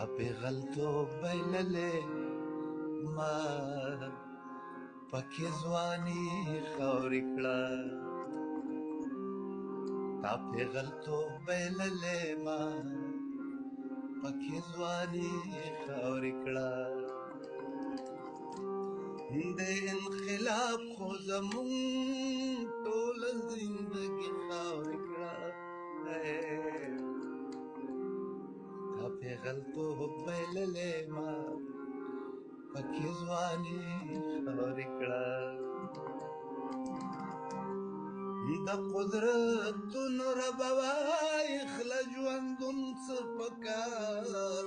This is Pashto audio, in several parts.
تا پیغلتوب بایللې ما پکې ځواني خاورې کړه تا پیغلتوب بایللې ما پکې ځواني خاورې کړه د انقلاب خو زمونږ ټوله زندګي خاورې کړه تا پیغلتوب بایللې ما پکې ځواني خاورې کړه د قدرتونو ربه وایي خله ژوندون څه پکار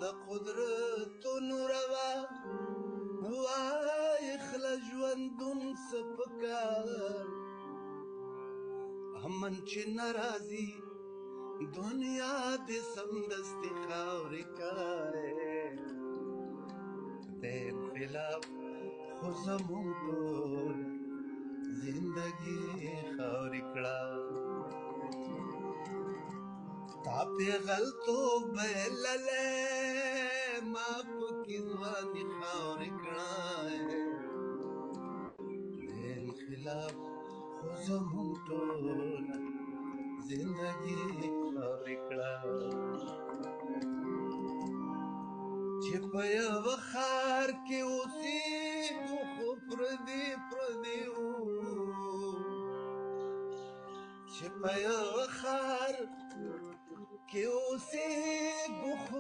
د قدرتونو ربه وایي خله ژوندون څه پکار امن چې نه راځي دنیا دې سمدستي خاورې کړې د انقلاب خو زموږ ټول زندگی خاورې کړه تا پیغلتوب بایللې ما پکې ځواني خاورې کړه د انقلاب خو زموږ ټول زندگی خاورې کړه چې په یوه ښار کې اوسېږو خو پردي وو چې په یوه ښار کې اوسېږو خو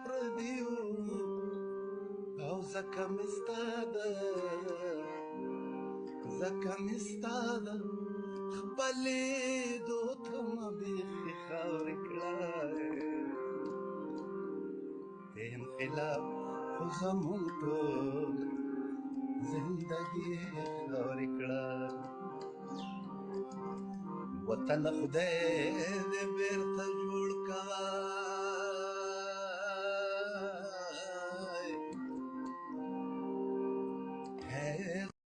پردي وو او ځکه مې ستا ده خپلې دوته مه بیخي خاورې کړه د انقلاب خو زموږ ټول زندگی خاورې کړه وطن خدای دې بیرته جوړ کړه